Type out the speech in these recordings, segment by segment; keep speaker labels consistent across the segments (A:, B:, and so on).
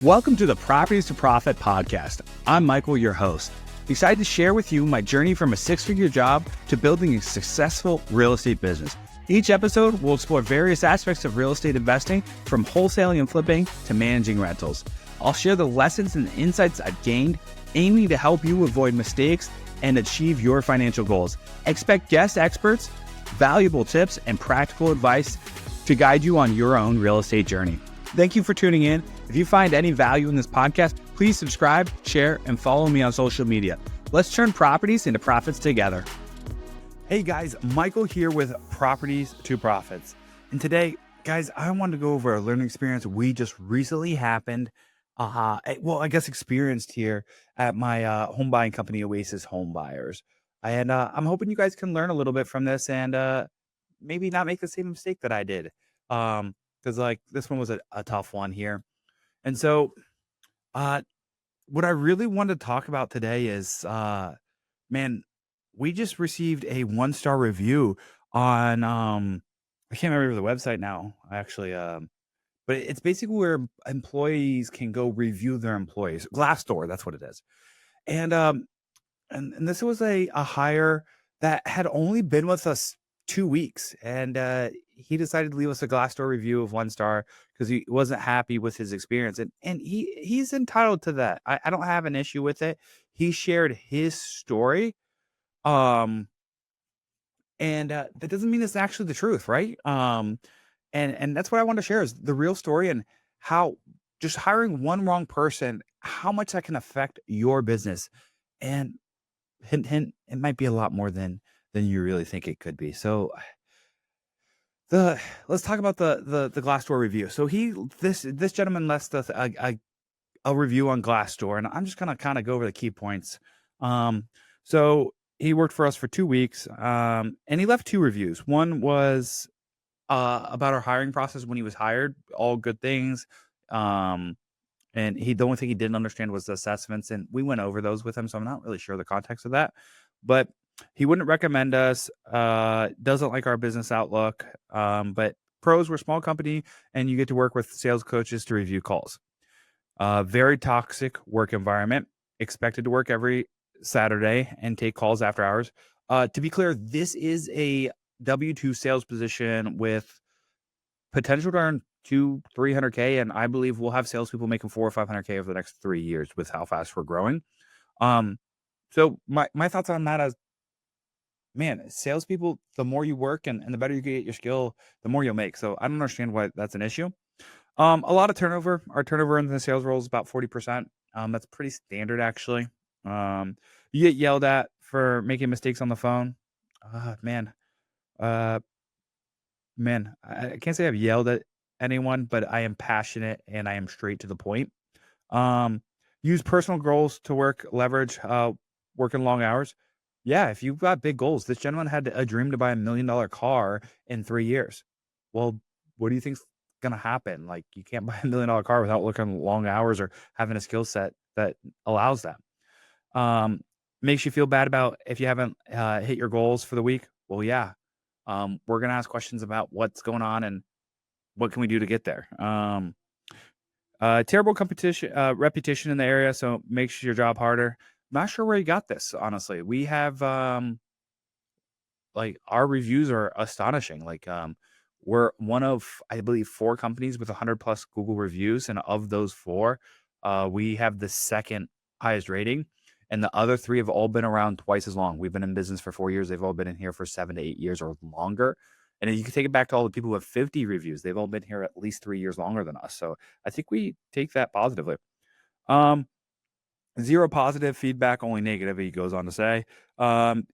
A: Welcome to the Properties to Profit podcast. I'm Michael, your host. Excited to share with you my journey from a six-figure job to building a successful real estate business. Each episode will explore various aspects of real estate investing, from wholesaling and flipping to managing rentals. I'll share the lessons and insights I've gained, aiming to help you avoid mistakes and achieve your financial goals. Expect guest experts, valuable tips, and practical advice to guide you on your own real estate journey. Thank you for tuning in. If you find any value in this podcast, please subscribe, share, and follow me on social media. Let's turn properties into profits together. Hey guys, Michael here with Properties to Profits. And today, guys, I wanted to go over a learning experience we just recently experienced here at my home buying company, Oasis Home Buyers. And I'm hoping you guys can learn a little bit from this and maybe not make the same mistake that I did. Because this one was a tough one here. And so what I really wanted to talk about today is, we just received a 1-star review on, I can't remember the website now, actually, but it's basically where employees can go review their employees. Glassdoor, that's what it is. And this was a hire that had only been with us 2 weeks, and he decided to leave us a Glassdoor review of 1 star because he wasn't happy with his experience, and he's entitled to that. I don't have an issue with it. He shared his story, and that doesn't mean it's actually the truth, right? And that's what I want to share is the real story and how just hiring one wrong person, how much that can affect your business. And hint, hint, it might be a lot more than you really think it could be. So let's talk about the Glassdoor review. So this gentleman left us a review on Glassdoor, and I'm just gonna kind of go over the key points. So he worked for us for 2 weeks, and he left 2 reviews. One was about our hiring process when he was hired, all good things. And the only thing he didn't understand was the assessments, and we went over those with him, so I'm not really sure the context of that. But he wouldn't recommend us, doesn't like our business outlook, but pros, we're a small company, and you get to work with sales coaches to review calls. Very toxic work environment, expected to work every Saturday and take calls after hours. To be clear, this is a W-2 sales position with potential to earn $200,000-300K, and I believe we'll have salespeople making $400,000 or $500K over the next 3 years with how fast we're growing. So my thoughts on that is, man, salespeople, the more you work and the better you get your skill, the more you'll make. So I don't understand why that's an issue. A lot of turnover. Our turnover in the sales role is about 40%. That's pretty standard, actually. You get yelled at for making mistakes on the phone. Man, I can't say I've yelled at anyone, but I am passionate and I am straight to the point. Use personal goals to leverage working long hours. Yeah, if you've got big goals, this gentleman had a dream to buy $1 million car in 3 years. Well, what do you think's gonna happen? Like, you can't buy $1 million car without working long hours or having a skill set that allows that. Makes you feel bad about if you haven't hit your goals for the week. Well, yeah, we're gonna ask questions about what's going on and what can we do to get there. Terrible reputation in the area, so makes your job harder. Not sure where you got this, honestly. We have our reviews are astonishing. We're one of, I believe, 4 companies with 100+ Google reviews, and of those 4, we have the second highest rating, and the other 3 have all been around twice as long. We've been in business for 4 years. They've all been in here for 7 to 8 years or longer. And you can take it back to all the people who have 50 reviews. They've all been here at least 3 years longer than us. So I think we take that positively. 0 positive feedback, only negative, he goes on to say. And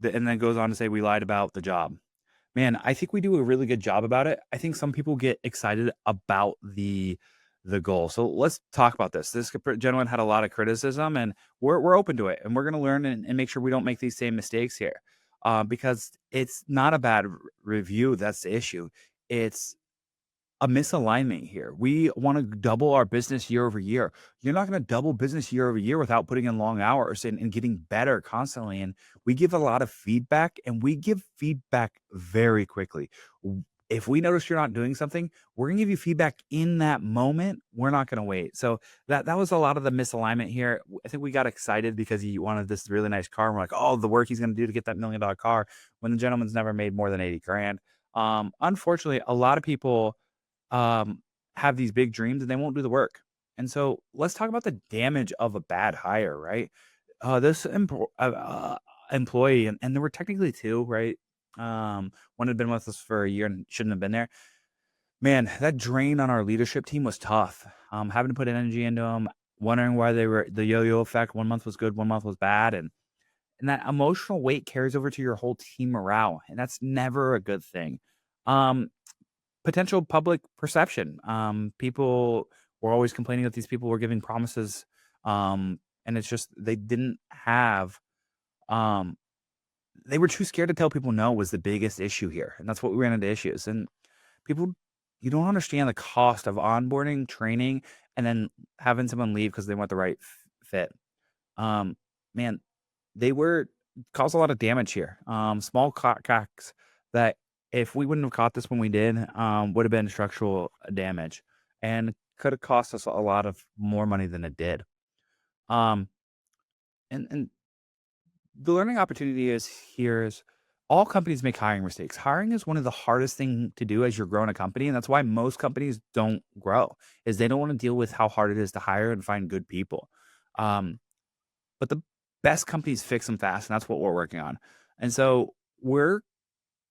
A: then goes on to say we lied about the job. Man, I think we do a really good job about it. I think some people get excited about the goal. So let's talk about this. This gentleman had a lot of criticism, and we're open to it, and we're going to learn and make sure we don't make these same mistakes here. Because it's not a bad review. That's the issue. It's a misalignment here. We want to double our business year over year. You're not going to double business year over year without putting in long hours and getting better constantly. And we give a lot of feedback, and we give feedback very quickly. if we notice you're not doing something, we're gonna give you feedback in that moment. We're not gonna wait. So that was a lot of the misalignment here. I think we got excited because he wanted this really nice car. And we're like, oh, the work he's gonna do to get that $1 million car when the gentleman's never made more than 80 grand. Unfortunately, a lot of people um, have these big dreams and they won't do the work. And so let's talk about the damage of a bad hire, right? This employee, and there were technically two, right? One had been with us for a year and shouldn't have been there. Man, that drain on our leadership team was tough. Having to put energy into them, wondering why they were the yo-yo effect. 1 month was good, 1 month was bad, and that emotional weight carries over to your whole team morale, and that's never a good thing. Um, Potential public perception. People were always complaining that these people were giving promises, and it's just they didn't have. Um, they were too scared to tell people no was the biggest issue here, and that's what we ran into issues. And people, you don't understand the cost of onboarding, training, and then having someone leave because they weren't the right fit. Um, Man, they were caused a lot of damage here. Small cracks that if we wouldn't have caught this when we did, would have been structural damage and could have cost us a lot of more money than it did. Um, and the learning opportunity is here is all companies make hiring mistakes. Hiring is one of the hardest thing to do as you're growing a company, and that's why most companies don't grow. Is they don't want to deal with how hard it is to hire and find good people. Um, but the best companies fix them fast, and that's what we're working on. And so we're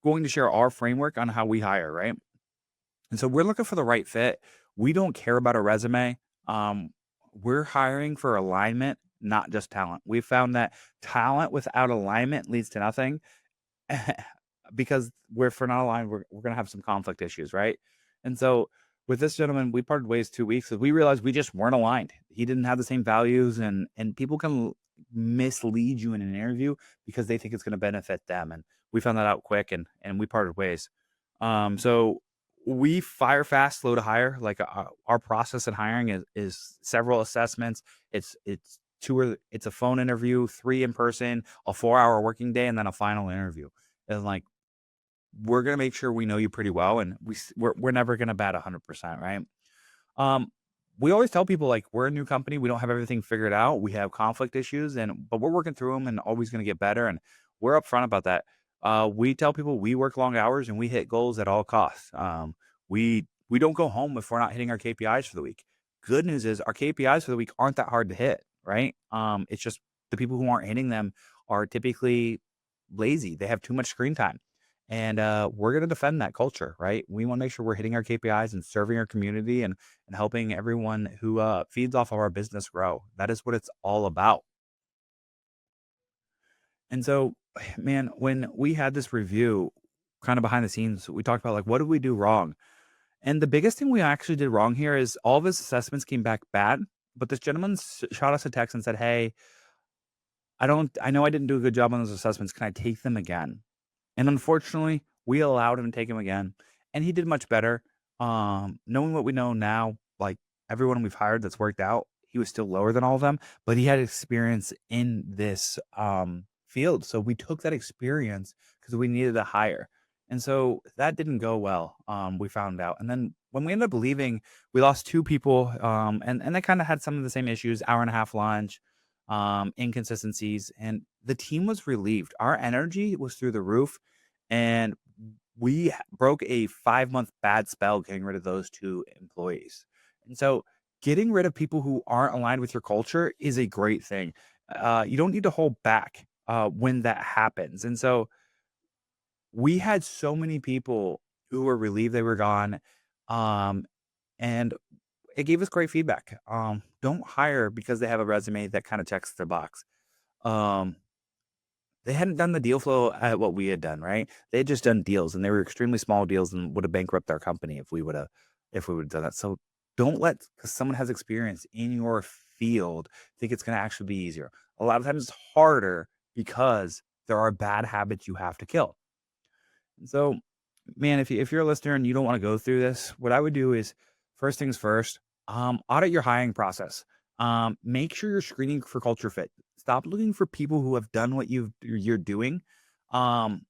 A: going to share our framework on how we hire, right? And so we're looking for the right fit. We don't care about a resume. Um, we're hiring for alignment, not just talent. We found that talent without alignment leads to nothing. Because if we're not aligned, we're gonna have some conflict issues, right? And so with this gentleman, we parted ways 2 weeks because we realized we just weren't aligned. He didn't have the same values, and people can mislead you in an interview because they think it's going to benefit them. And we found that out quick, and we parted ways. So we fire fast, slow to hire. Like our process in hiring is several assessments. It's it's a phone interview, 3 in person, a 4-hour working day, and then a final interview. And like we're gonna make sure we know you pretty well, and we're never gonna bat 100%, right? Um, we always tell people like we're a new company, we don't have everything figured out, we have conflict issues, but we're working through them and always gonna get better, and we're upfront about that. We tell people we work long hours and we hit goals at all costs. We don't go home if we're not hitting our KPIs for the week. Good news is our KPIs for the week aren't that hard to hit, right? It's just the people who aren't hitting them are typically lazy. They have too much screen time. And we're going to defend that culture, right? We want to make sure we're hitting our KPIs and serving our community and helping everyone who feeds off of our business grow. That is what it's all about. And so, man, when we had this review kind of behind the scenes, we talked about like, what did we do wrong? And the biggest thing we actually did wrong here is all of his assessments came back bad. But this gentleman shot us a text and said, hey, I know I didn't do a good job on those assessments. Can I take them again? And unfortunately, we allowed him to take him again, and he did much better. Knowing what we know now, like everyone we've hired that's worked out, he was still lower than all of them, but he had experience in this field. So we took that experience because we needed a hire. And so that didn't go well. We found out. And then when we ended up leaving, we lost 2 people. And they kind of had some of the same issues, hour and a half lunch, inconsistencies, and the team was relieved. Our energy was through the roof, and we broke a 5-month bad spell getting rid of those 2 employees. And so getting rid of people who aren't aligned with your culture is a great thing. You don't need to hold back when that happens. And so we had so many people who were relieved they were gone. Um, and it gave us great feedback. Don't hire because they have a resume that kind of checks the box. Um, they hadn't done the deal flow at what we had done, right? They had just done deals, and they were extremely small deals, and would have bankrupted our company if we would have done that. So don't let because someone has experience in your field think it's going to actually be easier. A lot of times it's harder because there are bad habits you have to kill. And so, man, if you're a listener and you don't want to go through this, what I would do is first things first, audit your hiring process. Make sure you're screening for culture fit. Stop looking for people who have done what you're doing. Um,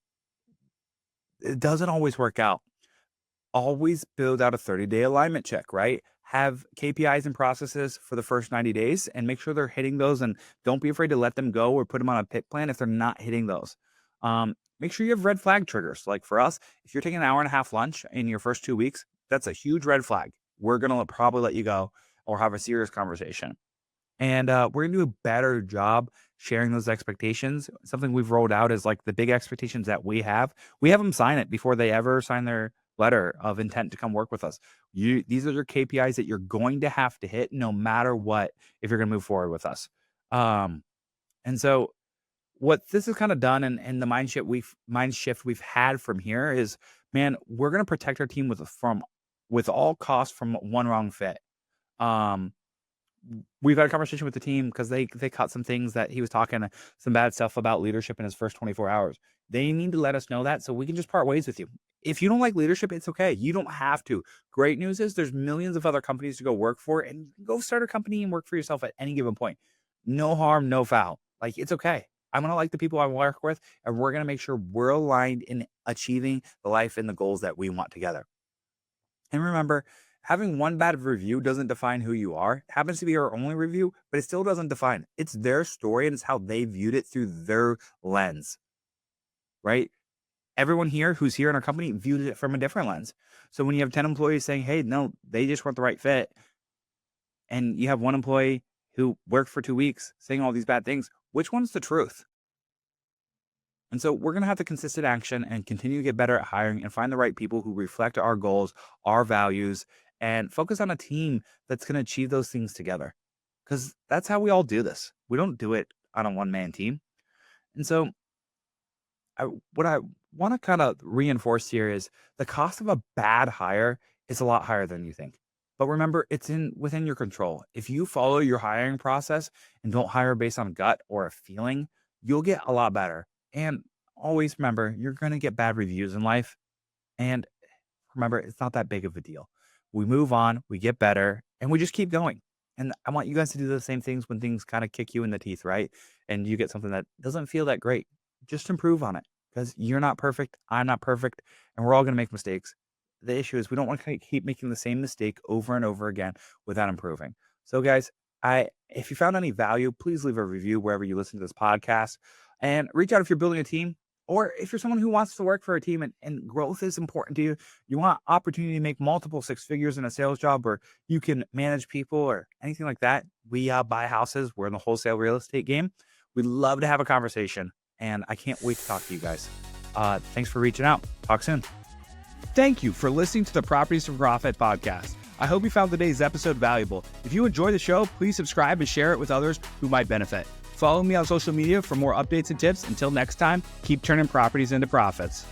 A: it doesn't always work out. always build out a 30-day alignment check, right? Have KPIs and processes for the first 90 days and make sure they're hitting those, and don't be afraid to let them go or put them on a pit plan if they're not hitting those. Make sure you have red flag triggers. Like for us, if you're taking an hour and a half lunch in your first 2 weeks, that's a huge red flag. We're going to probably let you go or have a serious conversation. And we're going to do a better job sharing those expectations. Something we've rolled out is like the big expectations that we have them sign it before they ever sign their letter of intent to come work with us. These are your KPIs that you're going to have to hit no matter what if you're going to move forward with us. And so what this has kind of done, and the mind shift we've had from here is, man, we're going to protect our team with all costs from one wrong fit. We've had a conversation with the team because they caught some things that he was talking some bad stuff about leadership in his first 24 hours. They need to let us know that so we can just part ways with you. If you don't like leadership, it's okay. You don't have to. Great news is there's millions of other companies to go work for, and you can go start a company and work for yourself at any given point. No harm, no foul. Like, it's okay. I'm going to like the people I work with, and we're going to make sure we're aligned in achieving the life and the goals that we want together. And remember, having one bad review doesn't define who you are. It happens to be our only review, but it still doesn't define. It's their story, and it's how they viewed it through their lens, right? Everyone here who's here in our company viewed it from a different lens. So when you have 10 employees saying, hey, no, they just weren't the right fit, and you have one employee who worked for 2 weeks saying all these bad things, which one's the truth? And so we're going to have the consistent action and continue to get better at hiring and find the right people who reflect our goals, our values, and focus on a team that's going to achieve those things together. Because that's how we all do this. We don't do it on a one-man team. And so what I want to kind of reinforce here is the cost of a bad hire is a lot higher than you think. But remember, it's within your control. If you follow your hiring process and don't hire based on gut or a feeling, you'll get a lot better. And always remember, you're going to get bad reviews in life. And remember, it's not that big of a deal. We move on, we get better, and we just keep going. And I want you guys to do the same things when things kind of kick you in the teeth, right? And you get something that doesn't feel that great. Just improve on it, because you're not perfect. I'm not perfect. And we're all going to make mistakes. The issue is we don't want to keep making the same mistake over and over again without improving. So guys, if you found any value, please leave a review wherever you listen to this podcast, and reach out if you're building a team, or if you're someone who wants to work for a team and growth is important to you. You want opportunity to make multiple six figures in a sales job, or you can manage people or anything like that. We buy houses. We're in the wholesale real estate game. We'd love to have a conversation, and I can't wait to talk to you guys. Thanks for reaching out. Talk soon. Thank you for listening to the Properties for Profit podcast. I hope you found today's episode valuable. If you enjoy the show, please subscribe and share it with others who might benefit. Follow me on social media for more updates and tips. Until next time, keep turning properties into profits.